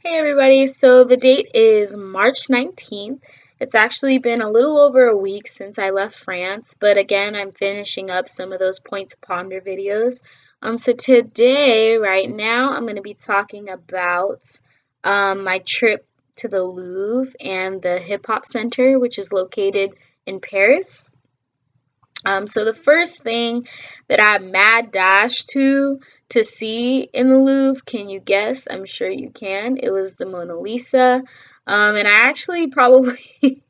Hey everybody, so the date is March 19th. It's actually been a little over a week since I left France, but again, I'm finishing up some of those Point to Ponder videos. So today, right now, I'm going to be talking about my trip to the Louvre and the Hip Hop Center, which is located in Paris. So the first thing that I mad dashed to see in the Louvre, can you guess? I'm sure you can. It was the Mona Lisa. And I actually probably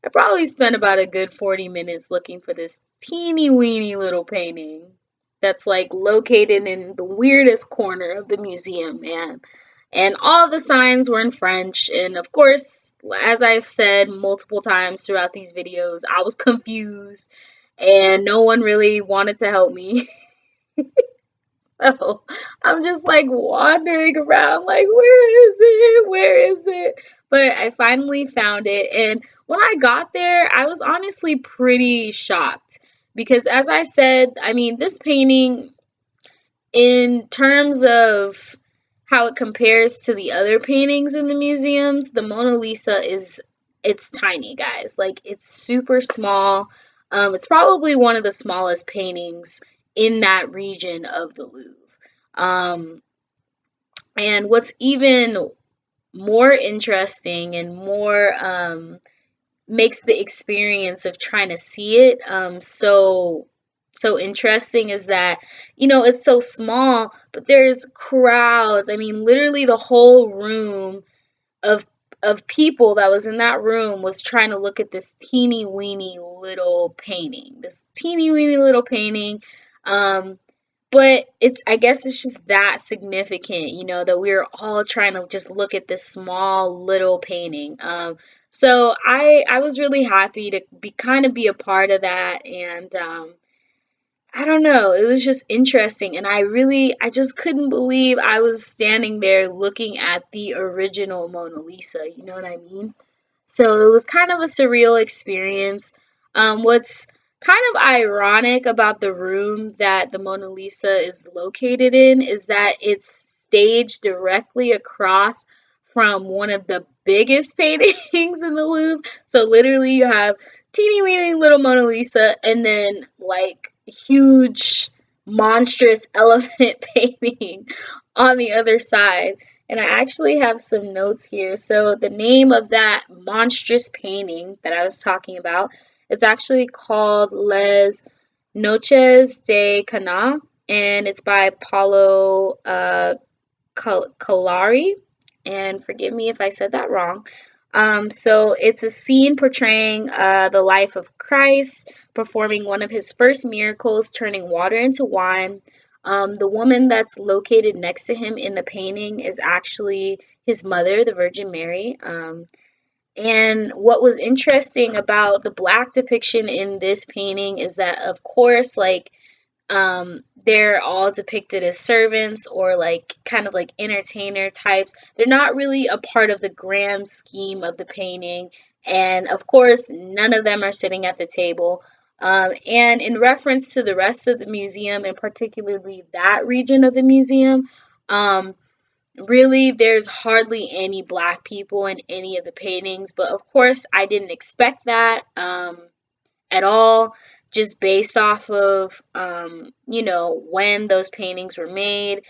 I probably spent about a good 40 minutes looking for this teeny weeny little painting that's like located in the weirdest corner of the museum, man. And all the signs were in French, and of course, as I've said multiple times throughout these videos, I was confused and no one really wanted to help me. So I'm just like wandering around, like, where is it? Where is it? But I finally found it. And when I got there, I was honestly pretty shocked because, as I said, I mean, this painting, in terms of how it compares to the other paintings in the museums, the Mona Lisa it's tiny, guys. Like, it's super small. It's probably one of the smallest paintings in that region of the Louvre. Um, and what's even more interesting and more makes the experience of trying to see it so interesting is that it's so small, but there's crowds. I mean, literally the whole room of people that was in that room was trying to look at this teeny weeny little painting, um but I guess it's just that significant, that we're all trying to just look at this small little painting. So I was really happy to be a part of that, and I don't know, it was just interesting, and I just couldn't believe I was standing there looking at the original Mona Lisa. You know what I mean? So it was kind of a surreal experience. What's kind of ironic about the room that the Mona Lisa is located in is that it's staged directly across from one of the biggest paintings in the Louvre. So literally you have teeny weeny little Mona Lisa and then like huge monstrous elephant painting on the other side. And I actually have some notes here. So the name of that monstrous painting that I was talking about, it's actually called Les Noches de Cana, and it's by Paulo Collari. And forgive me if I said that wrong. So it's a scene portraying the life of Christ, performing one of his first miracles, turning water into wine. The woman that's located next to him in the painting is actually his mother, the Virgin Mary. And what was interesting about the black depiction in this painting is that, of course, like they're all depicted as servants or like kind of like entertainer types. They're not really a part of the grand scheme of the painting. And of course, none of them are sitting at the table. And in reference to the rest of the museum, and particularly that region of the museum, um, really there's hardly any black people in any of the paintings. But of course, I didn't expect that. At all, just based off of when those paintings were made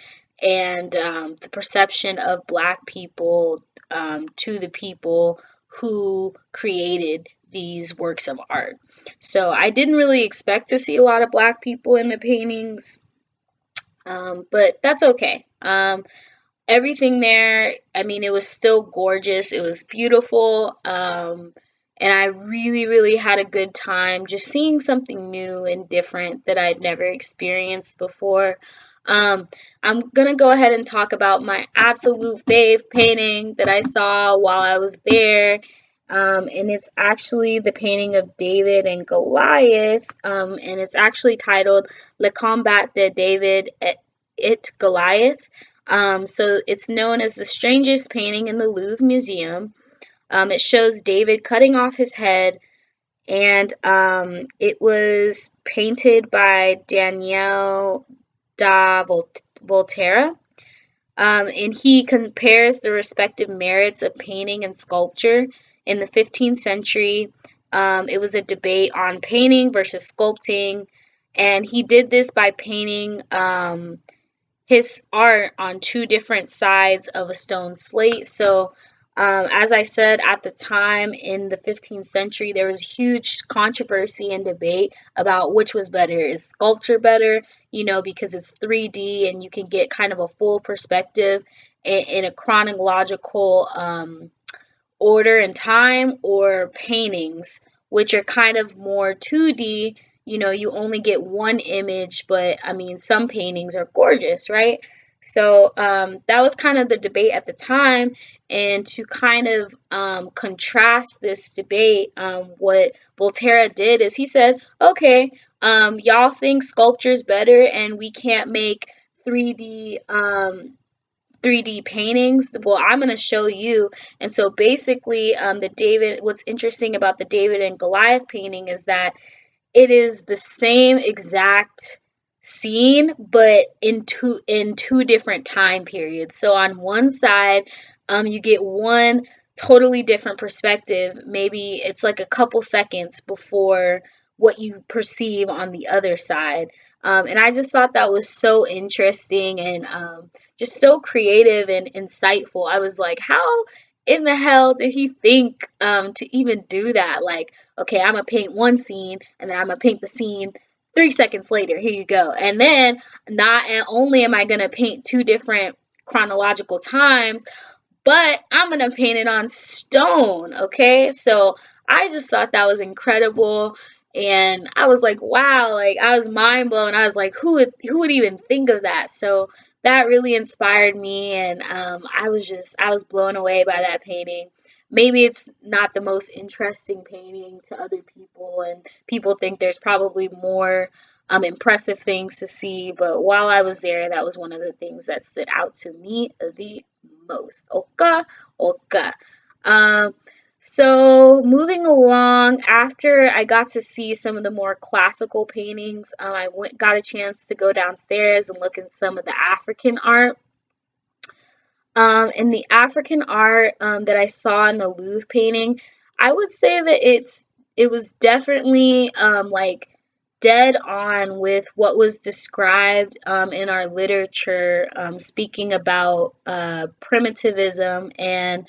and the perception of black people to the people who created these works of art. So I didn't really expect to see a lot of black people in the paintings, but that's okay. Everything there, I mean, it was still gorgeous. It was beautiful. And I really, really had a good time just seeing something new and different that I'd never experienced before. I'm gonna go ahead and talk about my absolute fave painting that I saw while I was there. And it's actually the painting of David and Goliath. And it's actually titled Le Combat de David et Goliath. So it's known as the strangest painting in the Louvre Museum. It shows David cutting off his head, and it was painted by Daniel da Volterra. And he compares the respective merits of painting and sculpture in the 15th century. It was a debate on painting versus sculpting, and he did this by painting his art on two different sides of a stone slate. So, as I said, at the time in the 15th century, there was huge controversy and debate about which was better. Is sculpture better, because it's 3D and you can get kind of a full perspective in a chronological order and time, or paintings, which are kind of more 2D. You only get one image, but I mean, some paintings are gorgeous, right? So that was kind of the debate at the time. And to kind of contrast this debate, what Voltaire did is he said, okay, y'all think sculpture's better and we can't make 3D 3D paintings. Well, I'm going to show you. And so basically, what's interesting about the David and Goliath painting is that it is the same exact scene, but in two different time periods. So on one side, you get one totally different perspective. Maybe it's like a couple seconds before what you perceive on the other side. And I just thought that was so interesting and just so creative and insightful. I was like, how in the hell did he think to even do that? Like, okay, I'm gonna paint one scene and then I'm gonna paint the scene 3 seconds later. Here you go. And then not only am I gonna paint two different chronological times, but I'm gonna paint it on stone. Okay, so I just thought that was incredible. And I was like, wow, like I was mind blown. I was like, who would even think of that? So that really inspired me, and I was blown away by that painting. Maybe it's not the most interesting painting to other people, and people think there's probably more impressive things to see. But while I was there, that was one of the things that stood out to me the most. Oka, oka. Um, so moving along, after I got to see some of the more classical paintings, got a chance to go downstairs and look at some of the African art. And the African art that I saw in the Louvre painting, I would say that it was definitely like dead on with what was described in our literature, speaking about primitivism and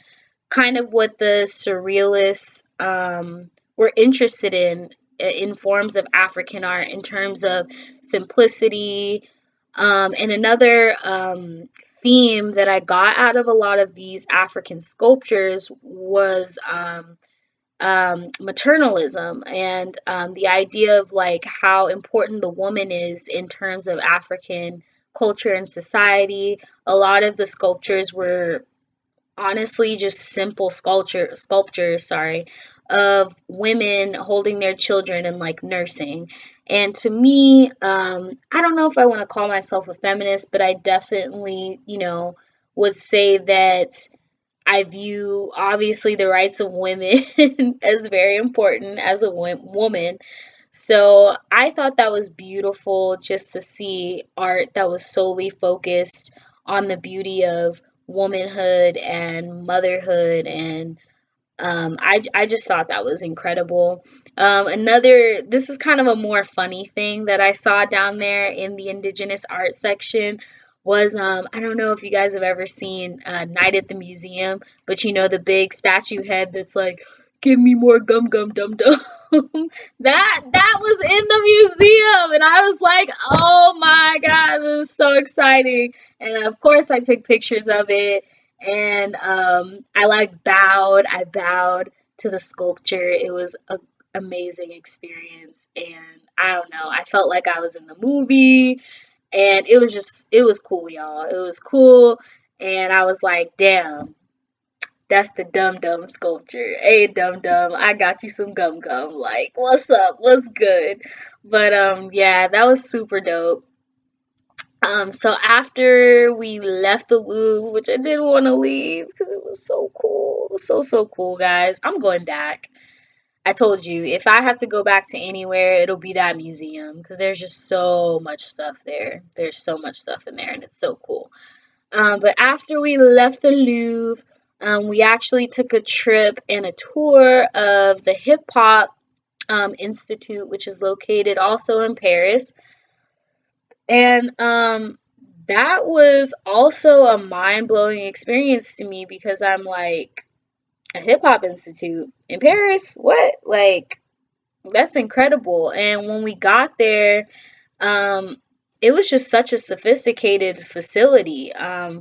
kind of what the surrealists were interested in forms of African art in terms of simplicity. And another theme that I got out of a lot of these African sculptures was maternalism, and the idea of like how important the woman is in terms of African culture and society. A lot of the sculptures were honestly just simple sculptures, sorry, of women holding their children and like nursing. And to me, I don't know if I want to call myself a feminist, but I definitely, would say that I view obviously the rights of women as very important as a woman. So I thought that was beautiful just to see art that was solely focused on the beauty of womanhood and motherhood. And I just thought that was incredible. This is kind of a more funny thing that I saw down there in the Indigenous art section was, I don't know if you guys have ever seen Night at the Museum, but the big statue head that's like, give me more gum gum dum dum. That was in the museum, and I was like, oh my god, it was so exciting. And of course I took pictures of it, and I bowed to the sculpture. It was an amazing experience, and I don't know, I felt like I was in the movie, and it was cool, y'all. It was cool, and I was like, damn, that's the Dum Dum sculpture. Hey, Dum Dum, I got you some gum gum. Like, what's up? What's good? But yeah, that was super dope. So after we left the Louvre, which I didn't want to leave because it was so cool. It was so cool, guys. I'm going back. I told you, if I have to go back to anywhere, it'll be that museum because there's just so much stuff there. There's so much stuff in there, and it's so cool. But after we left the Louvre, we actually took a trip and a tour of the Hip Hop Institute, which is located also in Paris. And that was also a mind blowing experience to me because I'm like, a hip hop institute in Paris? What? Like, that's incredible. And when we got there, um, it was just such a sophisticated facility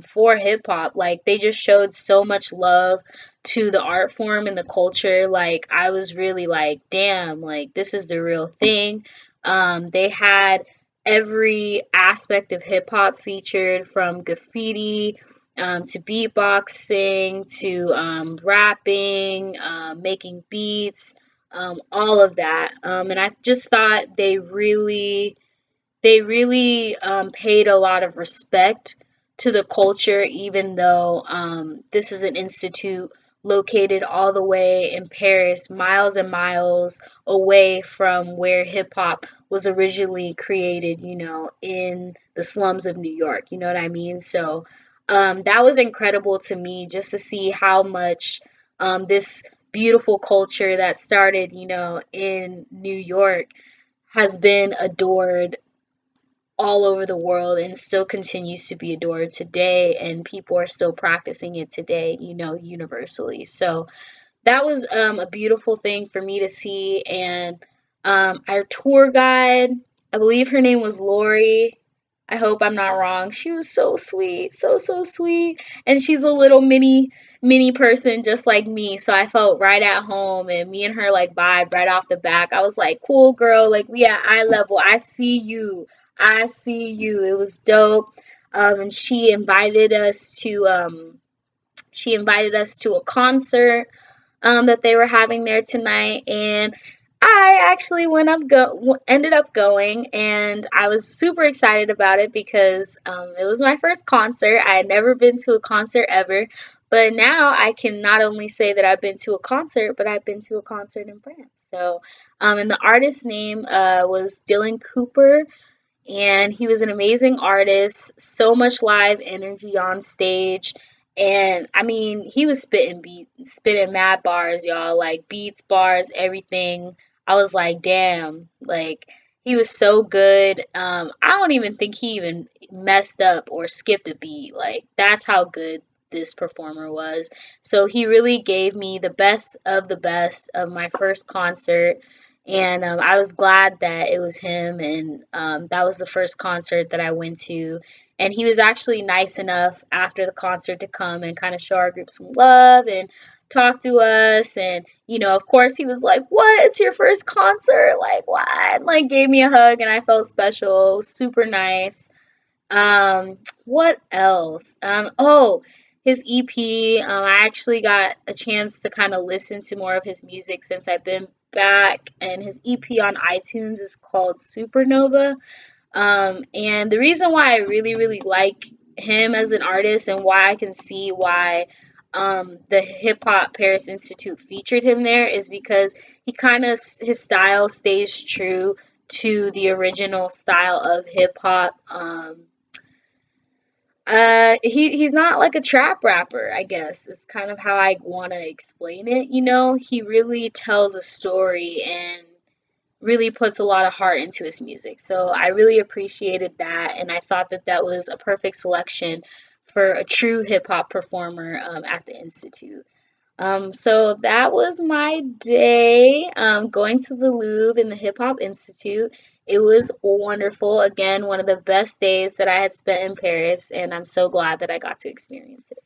for hip hop. Like, they just showed so much love to the art form and the culture. Like, I was really like, damn, like, this is the real thing. They had every aspect of hip hop featured, from graffiti to beatboxing to rapping, making beats, all of that. And I just thought they really paid a lot of respect to the culture, even though this is an institute located all the way in Paris, miles and miles away from where hip hop was originally created, in the slums of New York. You know what I mean? So that was incredible to me, just to see how much this beautiful culture that started, in New York has been adored all over the world and still continues to be adored today, and people are still practicing it today, universally. So that was a beautiful thing for me to see. And our tour guide, I believe her name was Lori. I hope I'm not wrong. She was so sweet, so sweet. And she's a little mini person just like me. So I felt right at home, and me and her like vibe right off the back. I was like, cool girl, like we at eye level. I see you. I see you. It was dope. And she invited us to a concert that they were having there tonight, and I actually ended up going, and I was super excited about it because it was my first concert. I had never been to a concert ever, but now I can not only say that I've been to a concert, but I've been to a concert in France. So, and the artist's name was Dylan Cooper, and he was an amazing artist, so much live energy on stage. And I mean, he was spitting mad bars, y'all, like beats, bars, everything. I was like, damn, like he was so good. I don't even think he even messed up or skipped a beat. Like, that's how good this performer was. So he really gave me the best of my first concert, and I was glad that it was him, and that was the first concert that I went to. And he was actually nice enough after the concert to come and kind of show our group some love and talk to us. And, of course, he was like, "What? It's your first concert? Like, what?" And, like, gave me a hug, and I felt special. It was super nice. What else? Oh, his EP. I actually got a chance to kind of listen to more of his music since I've been back, and his EP on iTunes is called Supernova. And the reason why I really, really like him as an artist, and why I can see why the Hip Hop Paris Institute featured him there, is because his style stays true to the original style of hip hop. He's not like a trap rapper, I guess. It's kind of how I want to explain it, He really tells a story and really puts a lot of heart into his music. So I really appreciated that, and I thought that that was a perfect selection for a true hip hop performer at the Institute. So that was my day going to the Louvre and the Hip Hop Institute. It was wonderful. Again, one of the best days that I had spent in Paris, and I'm so glad that I got to experience it.